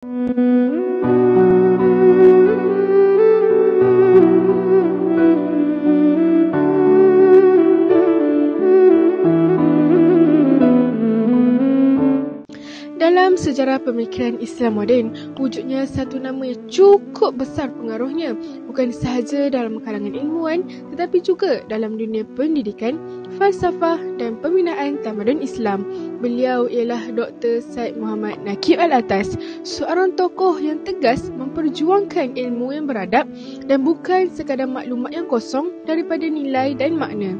Dalam sejarah pemikiran Islam moden, wujudnya satu nama yang cukup besar pengaruhnya, bukan sahaja dalam kalangan ilmuwan tetapi juga dalam dunia pendidikan, falsafah dan pembinaan tamadun Islam. Beliau ialah Dr. Syed Muhammad Naqib Al-Atas, seorang tokoh yang tegas memperjuangkan ilmu yang beradab dan bukan sekadar maklumat yang kosong daripada nilai dan makna.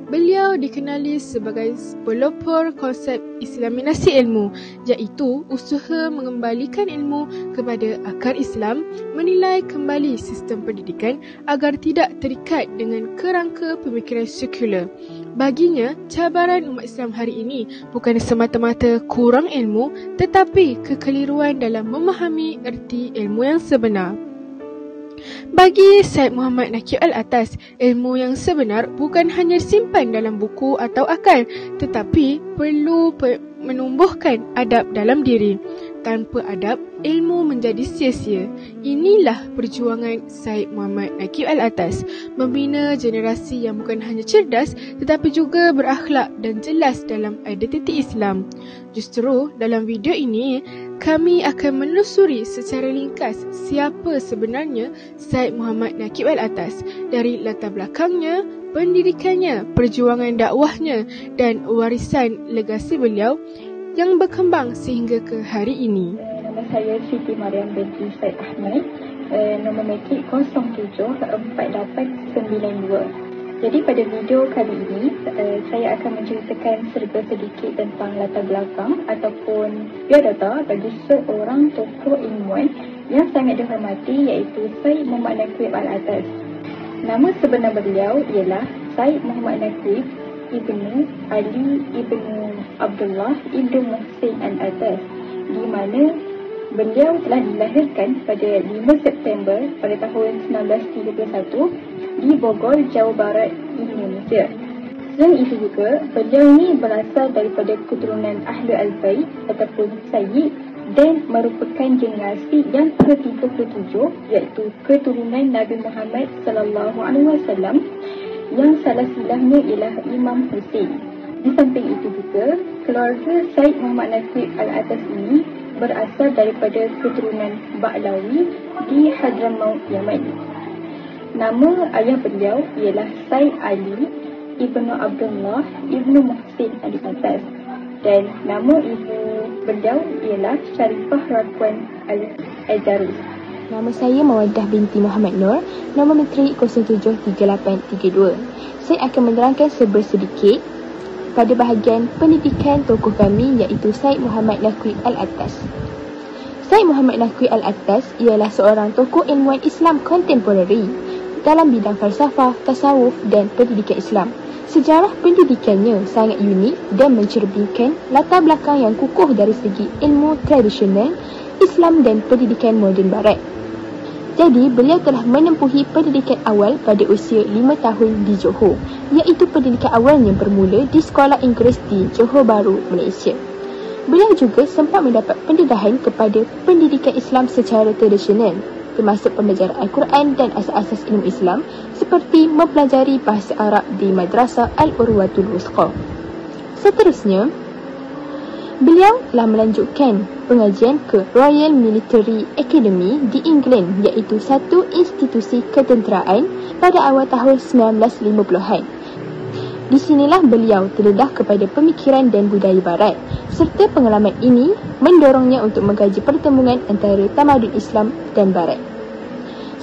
Beliau dikenali sebagai pelopor konsep islaminasi ilmu, iaitu usaha mengembalikan ilmu kepada akar Islam, menilai kembali sistem pendidikan agar tidak terikat dengan kerangka pemikiran sekular. Baginya, cabaran umat Islam hari ini bukan semata-mata kurang ilmu, tetapi kekeliruan dalam memahami erti ilmu yang sebenar. Bagi Syed Muhammad Naqib Al-Atas, ilmu yang sebenar bukan hanya disimpan dalam buku atau akal, tetapi perlu menumbuhkan adab dalam diri. Tanpa adab, ilmu menjadi sia-sia. Inilah perjuangan Syed Muhammad Naqib Al-Atas, membina generasi yang bukan hanya cerdas tetapi juga berakhlak dan jelas dalam identiti Islam. Justru dalam video ini, kami akan menelusuri secara ringkas siapa sebenarnya Syed Muhammad Naqib Al-Atas, dari latar belakangnya, pendidikannya, perjuangan dakwahnya dan warisan legasi beliau yang berkembang sehingga ke hari ini. Nama saya Siti Mariam binti Syed Ahmad, nombor metrik 074892. Jadi pada video kali ini, saya akan menceritakan serba sedikit tentang latar belakang ataupun biodata bagi seorang tokoh ilmuwan yang sangat dihormati, iaitu Syed Muhammad Naqib Al-Atas. Nama sebenar beliau ialah Syed Muhammad Naqib Ibnu Ali Ibnu Abdullah Ibnu Muhsin Al-Atas, di mana beliau telah dilahirkan pada 5 September pada tahun 1931 di Bogor, Jawa Barat, Indonesia. Selain itu juga, beliau ini berasal daripada keturunan Ahlul Al-Bait ataupun Sayyid dan merupakan generasi yang ke-37, iaitu keturunan Nabi Muhammad SAW, yang salah silahnya ialah Imam Hussein. Di samping itu juga, keluarga Syed Muhammad Naqib Al-Atas ini berasal daripada keturunan Ba'lawi di Hadramaut, Yaman. Nama ayah beliau ialah Syed Ali Ibnu Abdullah Ibnu Muhsin Al-Atas, dan nama ibu beliau ialah Sharifah Rakwan Al-Ajarus. Nama saya Mawaddah binti Muhammad Nur, nombor metrik 073832. Saya akan menerangkan serba sedikit pada bahagian pendidikan tokoh kami, iaitu Syed Muhammad Naqib Al-Atas. Syed Muhammad Naqib Al-Atas ialah seorang tokoh ilmuwan Islam kontemporari dalam bidang falsafah, tasawuf dan pendidikan Islam. Sejarah pendidikannya sangat unik dan mencerminkan latar belakang yang kukuh dari segi ilmu tradisional Islam dan pendidikan moden Barat. Jadi, beliau telah menempuhi pendidikan awal pada usia 5 tahun di Johor, iaitu pendidikan awalnya bermula di Sekolah Inggeris di Johor Bahru, Malaysia. Beliau juga sempat mendapat pendedahan kepada pendidikan Islam secara tradisional, termasuk pembelajaran Al-Quran dan asas-asas ilmu Islam, seperti mempelajari bahasa Arab di Madrasah Al-Urwatul Wusqa. Seterusnya, beliau telah melanjutkan pengajian ke Royal Military Academy di England, iaitu satu institusi ketenteraan, pada awal tahun 1950-an. Di sinilah beliau terdedah kepada pemikiran dan budaya Barat, serta pengalaman ini mendorongnya untuk mengkaji pertemuan antara tamadun Islam dan Barat.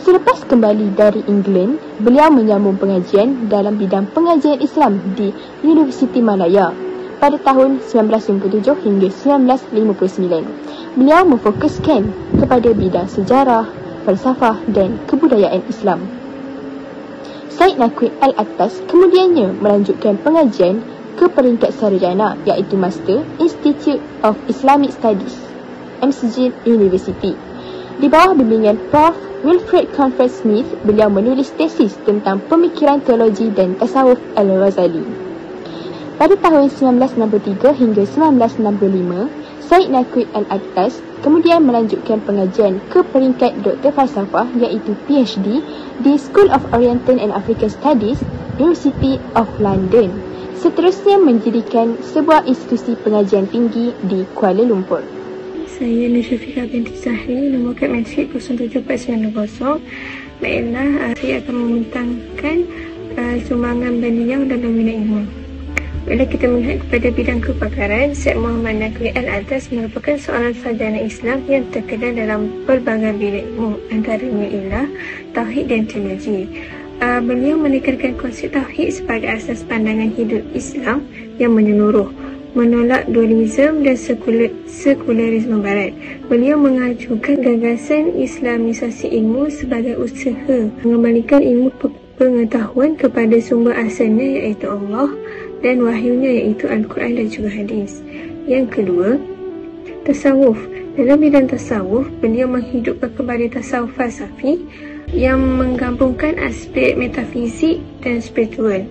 Selepas kembali dari England, beliau menyambung pengajian dalam bidang pengajian Islam di Universiti Malaya pada tahun 1957 hingga 1959. Beliau memfokuskan kepada bidang sejarah, falsafah dan kebudayaan Islam. Syed Naqib Al-Atas kemudiannya melanjutkan pengajian ke peringkat sarjana, iaitu Master Institute of Islamic Studies, MSc University. Di bawah bimbingan Prof. Wilfred Conrad Smith, beliau menulis tesis tentang pemikiran teologi dan tasawuf Al-Ghazali. Pada tahun 1963 hingga 1965, Syed Naqib Al-Attas kemudian melanjutkan pengajian ke peringkat Doktor Falsafah iaitu PhD di School of Oriental and African Studies, University of London. Seterusnya mendirikan sebuah institusi pengajian tinggi di Kuala Lumpur. Saya Nusyafiqah binti Zahri, nombor kad matrik 07490. Baiklah, saya akan membentangkan sumbangan beliau dalam bidang ilmu. Bila kita melihat kepada bidang kepakaran, Syed Muhammad Naqib Al-Attas merupakan seorang sarjana Islam yang terkenal dalam pelbagai bidang ilmu, antaranya ialah tauhid dan teologi. Beliau menekankan konsep tauhid sebagai asas pandangan hidup Islam yang menyeluruh, menolak dualisme dan sekularisme barat. Beliau mengajukan gagasan Islamisasi ilmu sebagai usaha mengembalikan ilmu pengetahuan kepada sumber asalnya iaitu Allah dan wahyunya iaitu Al-Quran dan juga hadis. Yang kedua, tasawuf. Dalam bidang tasawuf, beliau menghidupkan kembali tasawuf falsafi yang menggabungkan aspek metafizik dan spiritual.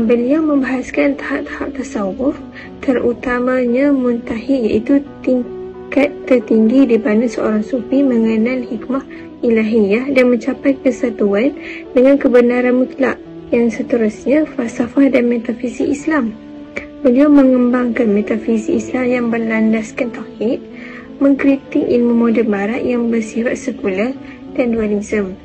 Beliau membahaskan tahap-tahap tasawuf, terutamanya muntahi iaitu tingkat tertinggi di mana seorang sufi mengenal hikmah ilahiyah dan mencapai kesatuan dengan kebenaran mutlak. Yang seterusnya, falsafah dan metafizik Islam. Beliau mengembangkan metafizik Islam yang berlandaskan tauhid, mengkritik ilmu moden barat yang bersifat sekular dan dualisme.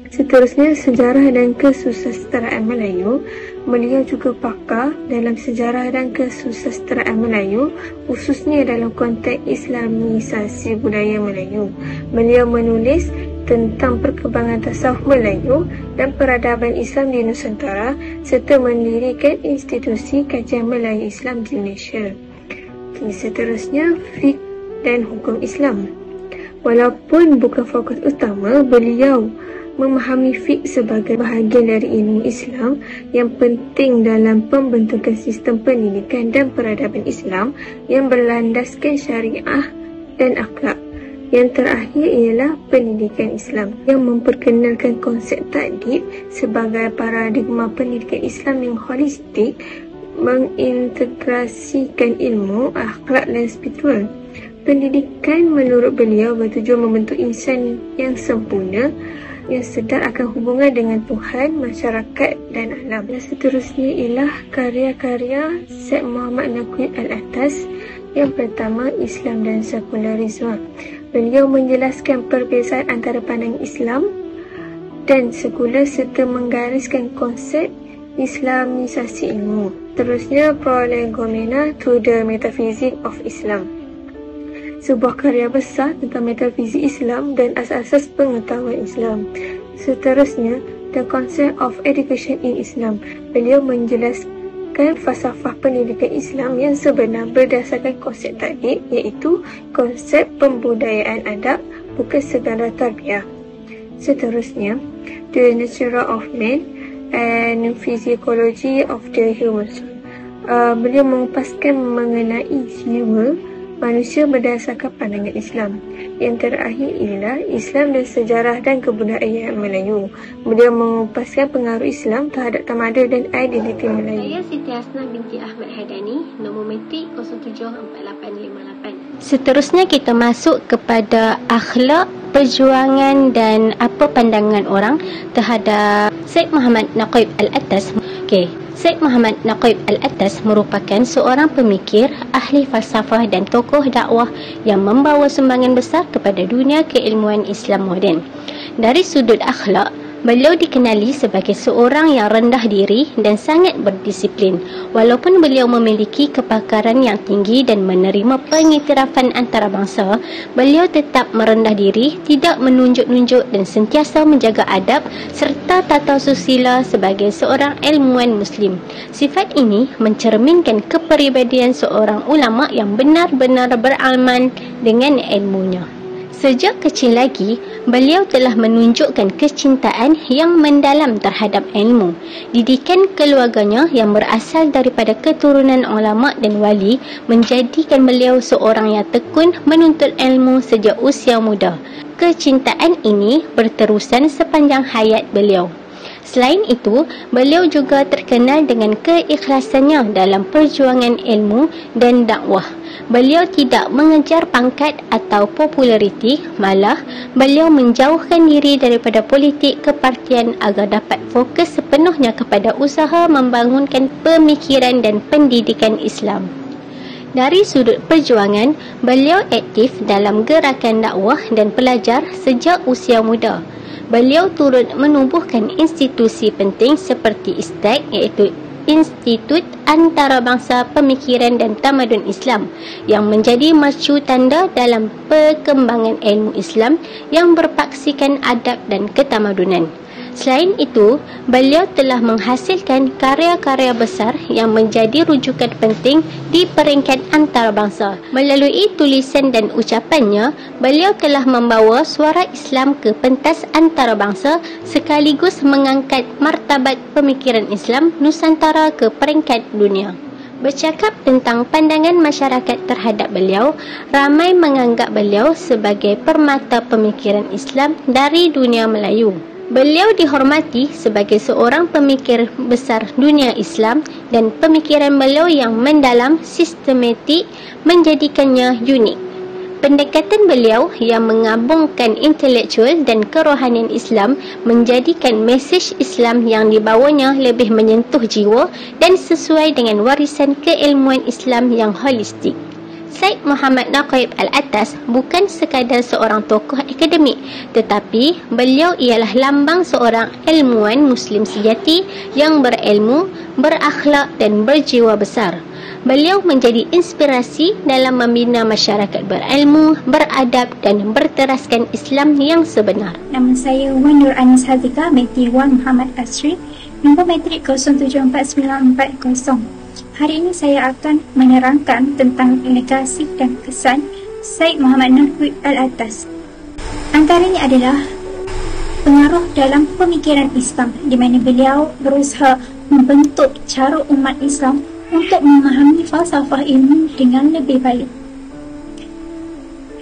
Seterusnya, sejarah dan kesusasteraan Melayu. Beliau juga pakar dalam sejarah dan kesusasteraan Melayu, khususnya dalam konteks Islamisasi budaya Melayu. Beliau menulis tentang perkembangan tasawuf Melayu dan peradaban Islam di Nusantara serta mendirikan institusi kajian Melayu Islam di Malaysia. Seterusnya, fiqh dan hukum Islam. Walaupun bukan fokus utama, beliau memahami fiqh sebagai bahagian dari ilmu Islam yang penting dalam pembentukan sistem pendidikan dan peradaban Islam yang berlandaskan syariah dan akhlak. Yang terakhir ialah pendidikan Islam yang memperkenalkan konsep takdib sebagai paradigma pendidikan Islam yang holistik, mengintegrasikan ilmu, akhlak dan spiritual. Pendidikan menurut beliau bertujuan membentuk insan yang sempurna, yang sedar akan hubungan dengan Tuhan, masyarakat dan alam. Dan seterusnya ialah karya-karya Syed Muhammad Naqib Al-Attas. Yang pertama, Islam dan sekularisme. Beliau menjelaskan perbezaan antara pandangan Islam dan sekular serta menggariskan konsep Islamisasi ilmu. Terusnya, Prolegomena to the Metaphysics of Islam. Sebuah karya besar tentang metafizik Islam dan asas-asas pengetahuan Islam. Seterusnya, The Concept of Education in Islam. Beliau menjelaskan falsafah pendidikan Islam yang sebenar berdasarkan konsep takdib, iaitu konsep pembudayaan adab, bukan sekadar tarbiyah. Seterusnya, The Nature of Man and Physiology of the Human Soul. Beliau mengupaskan mengenai jiwa manusia berdasarkan pandangan Islam. Yang terakhir ialah Islam dan sejarah dan kebudayaan Melayu. Beliau mengupaskan pengaruh Islam terhadap tamadun dan identiti Melayu. Saya Siti Hasnah binti Ahmad Hadani, nombor matrik 074858. Seterusnya kita masuk kepada akhlak, perjuangan dan apa pandangan orang terhadap Syed Muhammad Naqib Al-Attas. Syed Muhammad Naqib Al-Attas merupakan seorang pemikir, ahli falsafah dan tokoh dakwah yang membawa sumbangan besar kepada dunia keilmuan Islam moden. Dari sudut akhlak, beliau dikenali sebagai seorang yang rendah diri dan sangat berdisiplin. Walaupun beliau memiliki kepakaran yang tinggi dan menerima pengiktirafan antarabangsa, beliau tetap merendah diri, tidak menunjuk-nunjuk dan sentiasa menjaga adab serta tata susila sebagai seorang ilmuwan Muslim. Sifat ini mencerminkan kepribadian seorang ulama yang benar-benar beramal dengan ilmunya. Sejak kecil lagi, beliau telah menunjukkan kecintaan yang mendalam terhadap ilmu. Didikan keluarganya yang berasal daripada keturunan ulama dan wali menjadikan beliau seorang yang tekun menuntut ilmu sejak usia muda. Kecintaan ini berterusan sepanjang hayat beliau. Selain itu, beliau juga terkenal dengan keikhlasannya dalam perjuangan ilmu dan dakwah. beliau tidak mengejar pangkat atau populariti, malah beliau menjauhkan diri daripada politik kepartian agar dapat fokus sepenuhnya kepada usaha membangunkan pemikiran dan pendidikan Islam. Dari sudut perjuangan, beliau aktif dalam gerakan dakwah dan pelajar sejak usia muda. Beliau turut menubuhkan institusi penting seperti ISTAC, iaitu Institut Antarabangsa Pemikiran dan Tamadun Islam, yang menjadi mercu tanda dalam perkembangan ilmu Islam yang berpaksikan adab dan ketamadunan. Selain itu, beliau telah menghasilkan karya-karya besar yang menjadi rujukan penting di peringkat antarabangsa. Melalui tulisan dan ucapannya, beliau telah membawa suara Islam ke pentas antarabangsa sekaligus mengangkat martabat pemikiran Islam Nusantara ke peringkat dunia. Bercakap tentang pandangan masyarakat terhadap beliau, ramai menganggap beliau sebagai permata pemikiran Islam dari dunia Melayu. Beliau dihormati sebagai seorang pemikir besar dunia Islam dan pemikiran beliau yang mendalam sistematik menjadikannya unik. Pendekatan beliau yang menggabungkan intelektual dan kerohanian Islam menjadikan mesej Islam yang dibawanya lebih menyentuh jiwa dan sesuai dengan warisan keilmuan Islam yang holistik. Syed Muhammad Naqib Al-Attas bukan sekadar seorang tokoh akademik, tetapi beliau ialah lambang seorang ilmuwan Muslim sejati yang berilmu, berakhlak dan berjiwa besar. Beliau menjadi inspirasi dalam membina masyarakat berilmu, beradab dan berteraskan Islam yang sebenar. Nama saya Wan Nur Anis Hazika binti Wan Muhammad Asri, nombor matrik 074940. Hari ini saya akan menerangkan tentang legasi dan kesan Syed Muhammad Naqib Al-Attas. Antaranya adalah pengaruh dalam pemikiran Islam, di mana beliau berusaha membentuk cara umat Islam untuk memahami falsafah ilmu dengan lebih baik.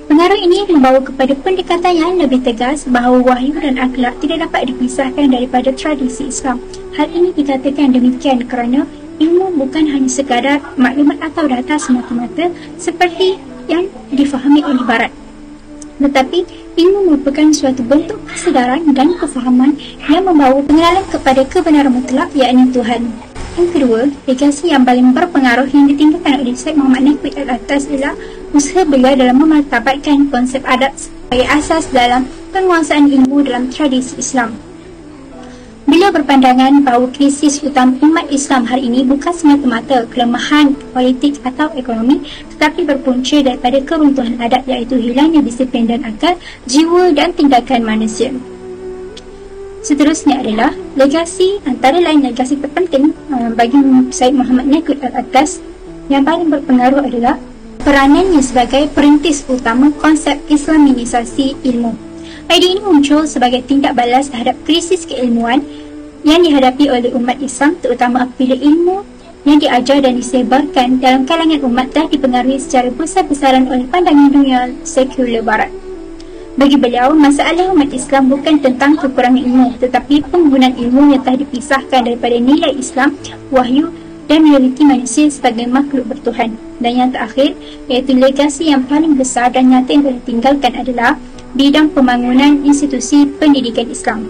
Pengaruh ini membawa kepada pendekatan yang lebih tegas bahawa wahyu dan akhlak tidak dapat dipisahkan daripada tradisi Islam. Hal ini dikatakan demikian kerana ilmu bukan hanya sekadar maklumat atau data semata-mata seperti yang difahami oleh Barat, tetapi ilmu merupakan suatu bentuk kesedaran dan kefahaman yang membawa pengenalan kepada kebenaran mutlak, yakni Tuhan. Yang kedua, legasi yang paling berpengaruh yang ditinggalkan oleh Syed Muhammad Naqib Al-Attas adalah usaha beliau dalam memartabatkan konsep adab sebagai asas dalam penguasaan ilmu dalam tradisi Islam. Beliau berpandangan bahawa krisis utama umat Islam hari ini bukan semata-mata kelemahan politik atau ekonomi, tetapi berpunca daripada keruntuhan adab, iaitu hilangnya disiplin dan akal, jiwa dan tindakan manusia. Seterusnya adalah legasi, antara lain legasi terpenting bagi Syed Muhammad Naqib Al-Attas yang paling berpengaruh adalah peranannya sebagai perintis utama konsep Islamisasi ilmu. Idea ini muncul sebagai tindak balas terhadap krisis keilmuan yang dihadapi oleh umat Islam, terutama apabila ilmu yang diajar dan disebarkan dalam kalangan umat telah dipengaruhi secara besar-besaran oleh pandangan dunia sekular Barat. Bagi beliau, masalah umat Islam bukan tentang kekurangan ilmu, tetapi penggunaan ilmu yang telah dipisahkan daripada nilai Islam, wahyu dan realiti manusia sebagai makhluk bertuhan. Dan yang terakhir, iaitu legasi yang paling besar dan nyata yang telah ditinggalkan adalah bidang pembangunan institusi pendidikan Islam,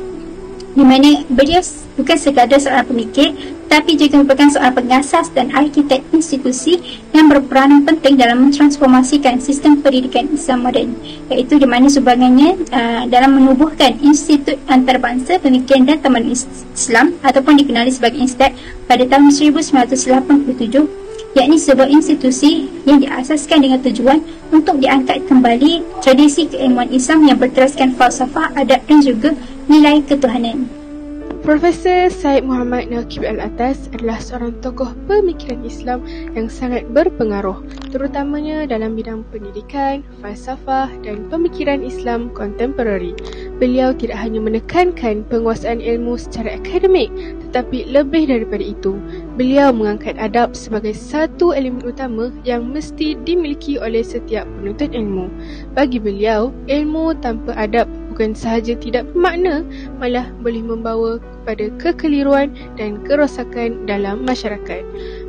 di mana beliau bukan sekadar seorang pemikir, tapi juga merupakan seorang pengasas dan arkitek institusi yang berperanan penting dalam mentransformasikan sistem pendidikan Islam moden, iaitu di mana sumbangannya dalam menubuhkan Institut Antarabangsa Pemikiran dan Tamadun Islam ataupun dikenali sebagai ISTAC pada tahun 1987, yakni sebuah institusi yang diasaskan dengan tujuan untuk diangkat kembali tradisi keilmuan Islam yang berteraskan falsafah, adab dan juga nilai ketuhanan. Profesor Syed Muhammad Naqib Al-Attas adalah seorang tokoh pemikiran Islam yang sangat berpengaruh, terutamanya dalam bidang pendidikan, falsafah dan pemikiran Islam kontemporari. Beliau tidak hanya menekankan penguasaan ilmu secara akademik, tetapi lebih daripada itu, beliau mengangkat adab sebagai satu elemen utama yang mesti dimiliki oleh setiap penuntut ilmu. Bagi beliau, ilmu tanpa adab bukan sahaja tidak bermakna, malah boleh membawa kepada kekeliruan dan kerosakan dalam masyarakat.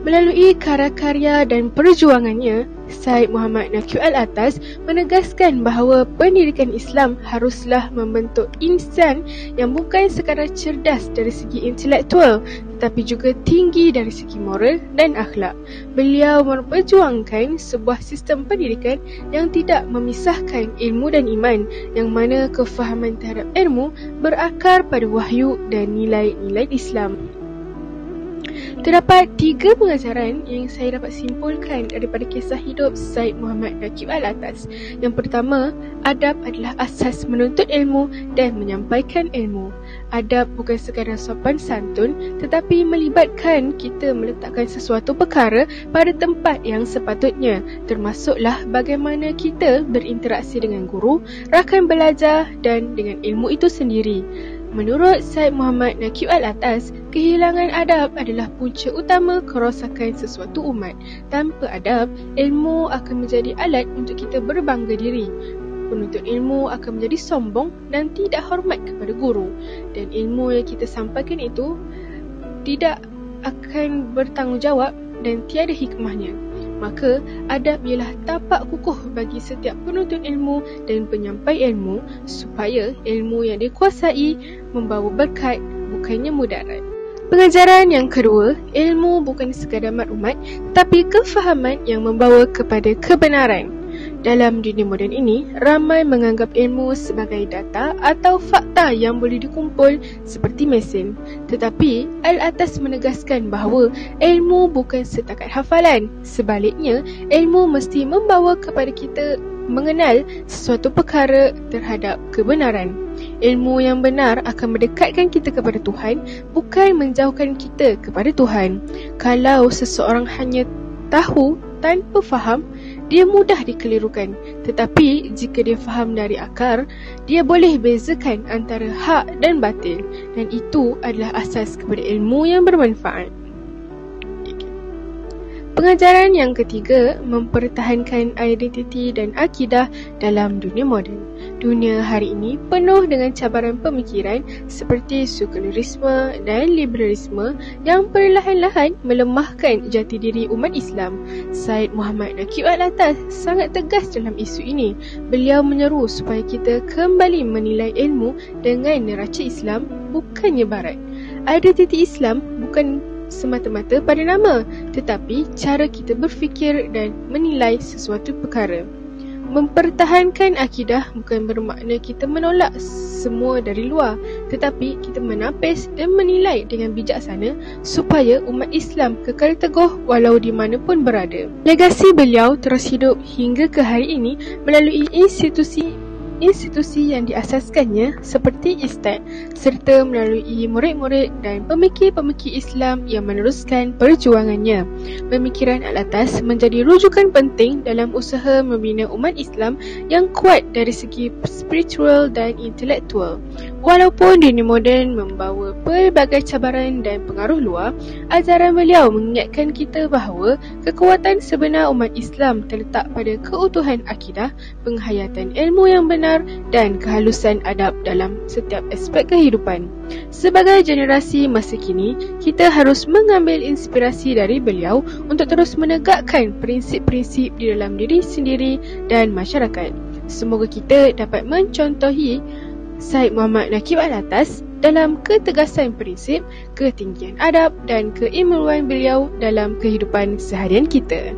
Melalui karya-karya dan perjuangannya, Syed Muhammad Naqib Al-Atas menegaskan bahawa pendidikan Islam haruslah membentuk insan yang bukan sekadar cerdas dari segi intelektual tetapi juga tinggi dari segi moral dan akhlak. Beliau memperjuangkan sebuah sistem pendidikan yang tidak memisahkan ilmu dan iman, yang mana kefahaman terhadap ilmu berakar pada wahyu dan nilai-nilai Islam. Terdapat 3 pengajaran yang saya dapat simpulkan daripada kisah hidup Syed Muhammad Naqib Al-Atas. Yang pertama, adab adalah asas menuntut ilmu dan menyampaikan ilmu. Adab bukan sekadar sopan santun tetapi melibatkan kita meletakkan sesuatu perkara pada tempat yang sepatutnya, termasuklah bagaimana kita berinteraksi dengan guru, rakan belajar dan dengan ilmu itu sendiri. Menurut Syed Muhammad Naqib Al-Atas, kehilangan adab adalah punca utama kerosakan sesuatu umat. Tanpa adab, ilmu akan menjadi alat untuk kita berbangga diri. Penuntut ilmu akan menjadi sombong dan tidak hormat kepada guru. Dan ilmu yang kita sampaikan itu tidak akan bertanggungjawab dan tiada hikmahnya. Maka adab ialah tapak kukuh bagi setiap penuntut ilmu dan penyampai ilmu supaya ilmu yang dikuasai membawa berkat bukannya mudarat. Pengajaran yang kedua, ilmu bukan sekadar maklumat tetapi kefahaman yang membawa kepada kebenaran. Dalam dunia moden ini, ramai menganggap ilmu sebagai data atau fakta yang boleh dikumpul seperti mesin. Tetapi, Al-Atas menegaskan bahawa ilmu bukan setakat hafalan. Sebaliknya, ilmu mesti membawa kepada kita mengenal sesuatu perkara terhadap kebenaran. Ilmu yang benar akan mendekatkan kita kepada Tuhan, bukan menjauhkan kita kepada Tuhan. Kalau seseorang hanya tahu tanpa faham, dia mudah dikelirukan. Tetapi jika dia faham dari akar, dia boleh bezakan antara hak dan batil, dan itu adalah asas kepada ilmu yang bermanfaat. Pengajaran yang ketiga, mempertahankan identiti dan akidah dalam dunia moden. Dunia hari ini penuh dengan cabaran pemikiran seperti sekularisme dan liberalisme yang perlahan-lahan melemahkan jati diri umat Islam. Syed Muhammad Naqib Al-Atas sangat tegas dalam isu ini. Beliau menyeru supaya kita kembali menilai ilmu dengan neraca Islam, bukannya Barat. Identiti Islam bukan semata-mata pada nama, tetapi cara kita berfikir dan menilai sesuatu perkara. Mempertahankan akidah bukan bermakna kita menolak semua dari luar, tetapi kita menapis dan menilai dengan bijaksana supaya umat Islam kekal teguh walau di mana pun berada. Legasi beliau terus hidup hingga ke hari ini melalui institusi yang diasaskannya seperti ISTAD, serta melalui murid-murid dan pemikir-pemikir Islam yang meneruskan perjuangannya. Pemikiran Al-Atas menjadi rujukan penting dalam usaha membina umat Islam yang kuat dari segi spiritual dan intelektual. Walaupun dunia moden membawa pelbagai cabaran dan pengaruh luar, ajaran beliau mengingatkan kita bahawa kekuatan sebenar umat Islam terletak pada keutuhan akidah, penghayatan ilmu yang benar dan kehalusan adab dalam setiap aspek kehidupan. Sebagai generasi masa kini, kita harus mengambil inspirasi dari beliau untuk terus menegakkan prinsip-prinsip di dalam diri sendiri dan masyarakat. Semoga kita dapat mencontohi Syed Muhammad Naqib Al-Atas dalam ketegasan prinsip, ketinggian adab dan keilmuan beliau dalam kehidupan seharian kita.